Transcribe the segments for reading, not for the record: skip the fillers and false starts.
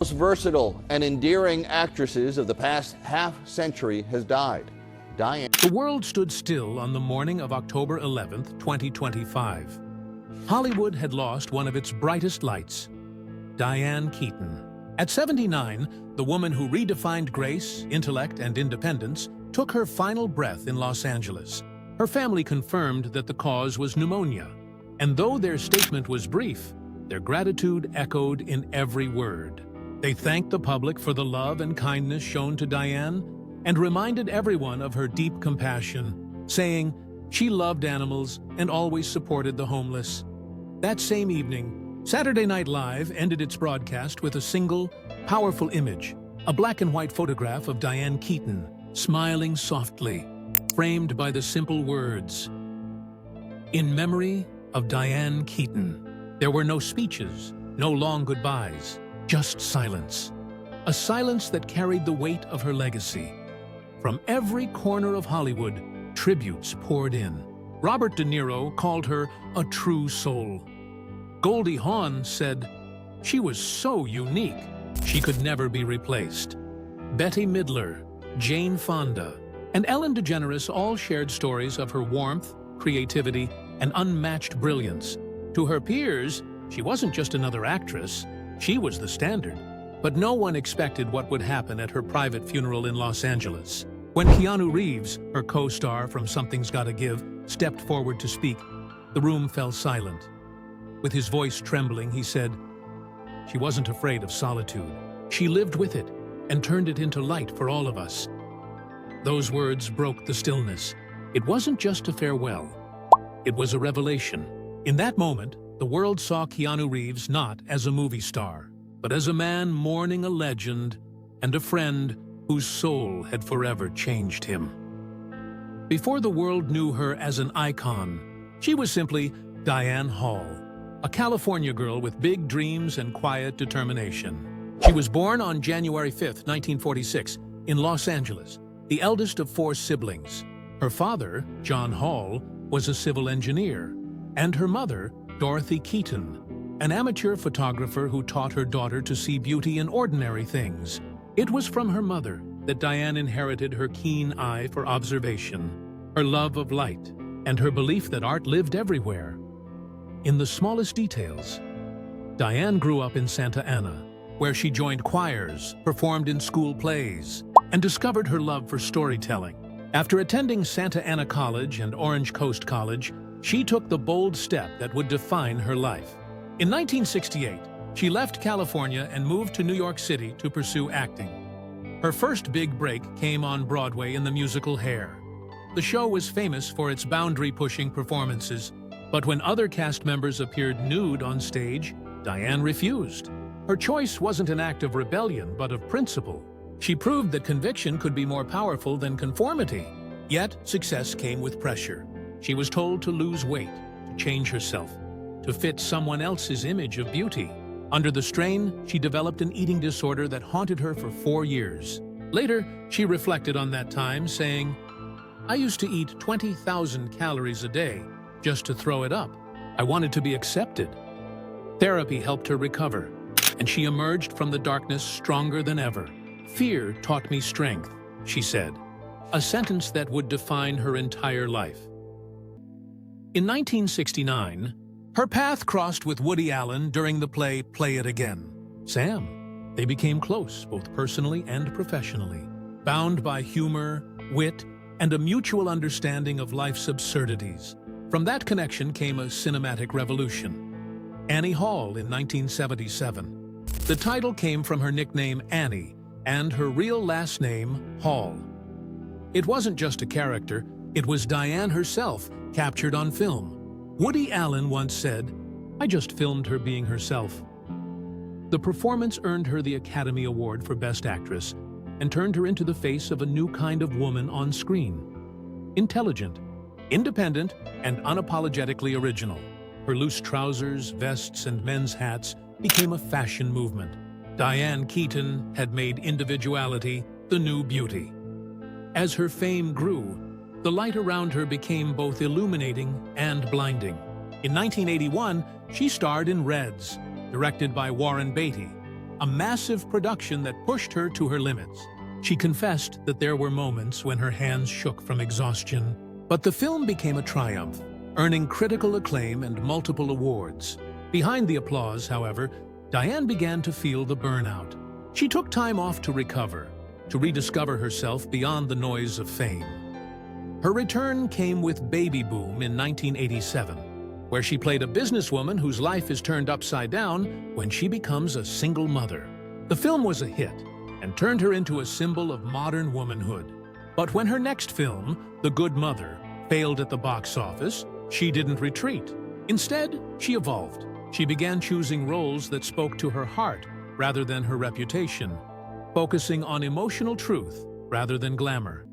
Most versatile and endearing actresses of the past half-century has died. Dianne. The world stood still on the morning of October 11th, 2025. Hollywood had lost one of its brightest lights, Dianne Keaton. At 79, the woman who redefined grace, intellect, and independence took her final breath in Los Angeles. Her family confirmed that the cause was pneumonia, and though their statement was brief, their gratitude echoed in every word. They thanked the public for the love and kindness shown to Dianne and reminded everyone of her deep compassion, saying she loved animals and always supported the homeless. That same evening, Saturday Night Live ended its broadcast with a single, powerful image, a black and white photograph of Dianne Keaton, smiling softly, framed by the simple words, "In memory of Dianne Keaton." There were no speeches, no long goodbyes, just silence. A silence that carried the weight of her legacy. From every corner of Hollywood, tributes poured in. Robert De Niro called her a true soul. Goldie Hawn said, "She was so unique, she could never be replaced." Bette Midler, Jane Fonda, and Ellen DeGeneres all shared stories of her warmth, creativity, and unmatched brilliance. To her peers, she wasn't just another actress, she was the standard. But no one expected what would happen at her private funeral in Los Angeles. When Keanu Reeves, her co-star from Something's Gotta Give, stepped forward to speak, the room fell silent. With his voice trembling, he said, "She wasn't afraid of solitude. She lived with it and turned it into light for all of us." Those words broke the stillness. It wasn't just a farewell. It was a revelation. In that moment, the world saw Keanu Reeves not as a movie star, but as a man mourning a legend and a friend whose soul had forever changed him. Before the world knew her as an icon, she was simply Dianne Hall, a California girl with big dreams and quiet determination. She was born on January 5, 1946, in Los Angeles, the eldest of 4 siblings. Her father, John Hall, was a civil engineer, and her mother, Dorothy Keaton, an amateur photographer who taught her daughter to see beauty in ordinary things. It was from her mother that Dianne inherited her keen eye for observation, her love of light, and her belief that art lived everywhere, in the smallest details. Dianne grew up in Santa Ana, where she joined choirs, performed in school plays, and discovered her love for storytelling. After attending Santa Ana College and Orange Coast College, she took the bold step that would define her life. In 1968, she left California and moved to New York City to pursue acting. Her first big break came on Broadway in the musical Hair. The show was famous for its boundary-pushing performances, but when other cast members appeared nude on stage, Dianne refused. Her choice wasn't an act of rebellion, but of principle. She proved that conviction could be more powerful than conformity. Yet, success came with pressure. She was told to lose weight, to change herself, to fit someone else's image of beauty. Under the strain, she developed an eating disorder that haunted her for 4 years. Later, she reflected on that time, saying, "I used to eat 20,000 calories a day just to throw it up. I wanted to be accepted." Therapy helped her recover, and she emerged from the darkness stronger than ever. "Fear taught me strength," she said, a sentence that would define her entire life. In 1969, her path crossed with Woody Allen during the play Play It Again. Sam. They became close, both personally and professionally, bound by humor, wit, and a mutual understanding of life's absurdities. From that connection came a cinematic revolution. Annie Hall in 1977. The title came from her nickname Annie and her real last name, Hall. It wasn't just a character, it was Dianne herself, captured on film. Woody Allen once said, "I just filmed her being herself." The performance earned her the Academy Award for Best Actress and turned her into the face of a new kind of woman on screen. Intelligent, independent, and unapologetically original. Her loose trousers, vests, and men's hats became a fashion movement. Dianne Keaton had made individuality the new beauty. As her fame grew, the light around her became both illuminating and blinding. In 1981, she starred in Reds, directed by Warren Beatty, a massive production that pushed her to her limits. She confessed that there were moments when her hands shook from exhaustion, but the film became a triumph, earning critical acclaim and multiple awards. Behind the applause, however, Dianne began to feel the burnout. She took time off to recover, to rediscover herself beyond the noise of fame. Her return came with Baby Boom in 1987, where she played a businesswoman whose life is turned upside down when she becomes a single mother. The film was a hit and turned her into a symbol of modern womanhood. But when her next film, The Good Mother, failed at the box office, she didn't retreat. Instead, she evolved. She began choosing roles that spoke to her heart rather than her reputation, focusing on emotional truth rather than glamour.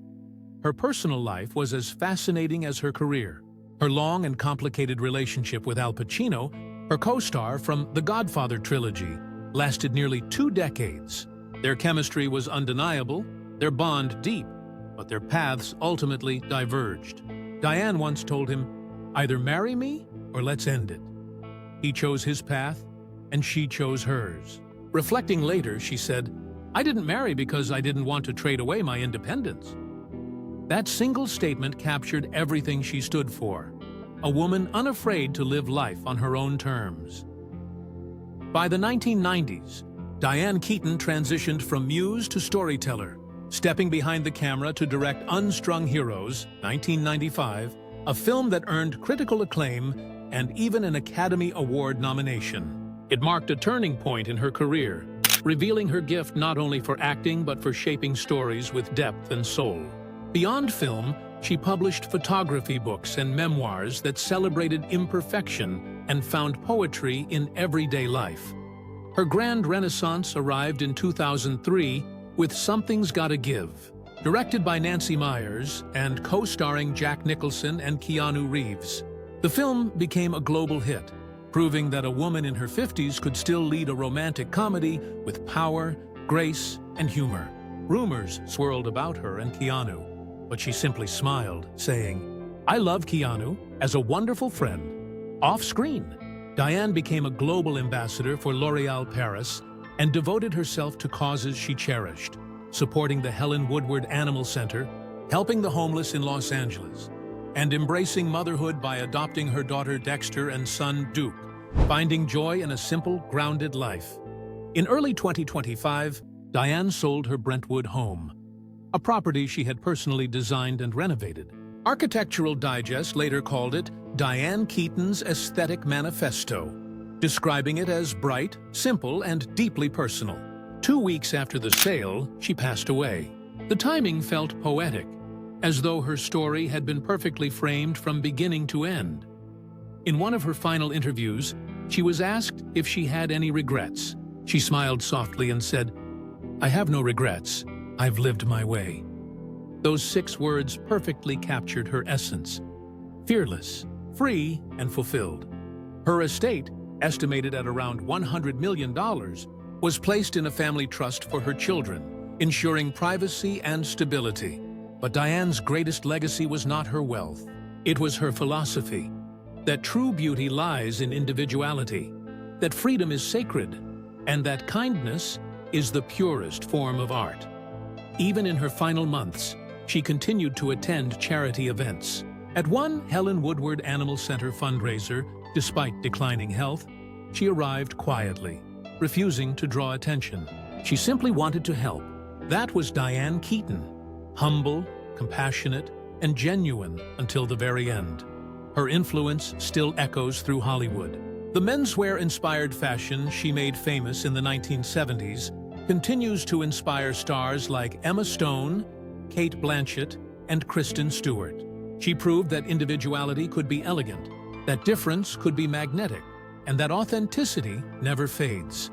Her personal life was as fascinating as her career. Her long and complicated relationship with Al Pacino, her co-star from the Godfather trilogy, lasted nearly 2 decades. Their chemistry was undeniable, their bond deep, but their paths ultimately diverged. Dianne once told him, "Either marry me or let's end it." He chose his path, and she chose hers. Reflecting later, she said, "I didn't marry because I didn't want to trade away my independence." That single statement captured everything she stood for, a woman unafraid to live life on her own terms. By the 1990s, Dianne Keaton transitioned from muse to storyteller, stepping behind the camera to direct Unstrung Heroes, 1995, a film that earned critical acclaim and even an Academy Award nomination. It marked a turning point in her career, revealing her gift not only for acting but for shaping stories with depth and soul. Beyond film, she published photography books and memoirs that celebrated imperfection and found poetry in everyday life. Her grand renaissance arrived in 2003 with Something's Gotta Give, directed by Nancy Meyers and co-starring Jack Nicholson and Keanu Reeves. The film became a global hit, proving that a woman in her 50s could still lead a romantic comedy with power, grace, and humor. Rumors swirled about her and Keanu, but she simply smiled, saying, "I love Keanu as a wonderful friend." Off-screen, Dianne became a global ambassador for L'Oréal Paris and devoted herself to causes she cherished, supporting the Helen Woodward Animal Center, helping the homeless in Los Angeles, and embracing motherhood by adopting her daughter Dexter and son Duke, finding joy in a simple, grounded life. In early 2025, Dianne sold her Brentwood home, a property she had personally designed and renovated. Architectural Digest later called it Dianne Keaton's Aesthetic Manifesto, describing it as bright, simple, and deeply personal. 2 weeks after the sale, she passed away. The timing felt poetic, as though her story had been perfectly framed from beginning to end. In one of her final interviews, she was asked if she had any regrets. She smiled softly and said, "I have no regrets. I've lived my way." Those 6 words perfectly captured her essence: fearless, free, and fulfilled. Her estate, estimated at around $100 million, was placed in a family trust for her children, ensuring privacy and stability. But Dianne's greatest legacy was not her wealth. It was her philosophy, that true beauty lies in individuality, that freedom is sacred, and that kindness is the purest form of art. Even in her final months, she continued to attend charity events. At one Helen Woodward Animal Center fundraiser, despite declining health, she arrived quietly, refusing to draw attention. She simply wanted to help. That was Dianne Keaton, humble, compassionate, and genuine until the very end. Her influence still echoes through Hollywood. The menswear-inspired fashion she made famous in the 1970s continues to inspire stars like Emma Stone, Kate Blanchett, and Kristen Stewart. She proved that individuality could be elegant, that difference could be magnetic, and that authenticity never fades.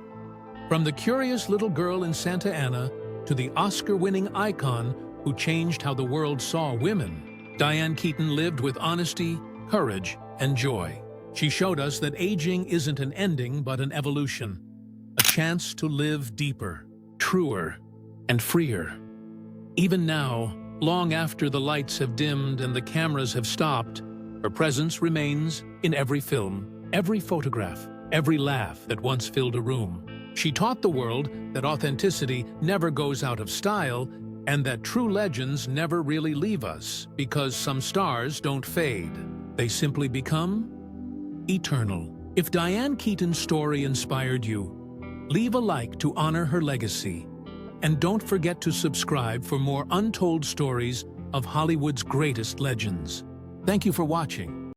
From the curious little girl in Santa Ana to the Oscar-winning icon who changed how the world saw women, Dianne Keaton lived with honesty, courage, and joy. She showed us that aging isn't an ending but an evolution, a chance to live deeper, truer, and freer. Even now, long after the lights have dimmed and the cameras have stopped, her presence remains in every film, every photograph, every laugh that once filled a room. She taught the world that authenticity never goes out of style and that true legends never really leave us because some stars don't fade. They simply become eternal. If Dianne Keaton's story inspired you, leave a like to honor her legacy. And don't forget to subscribe for more untold stories of Hollywood's greatest legends. Thank you for watching.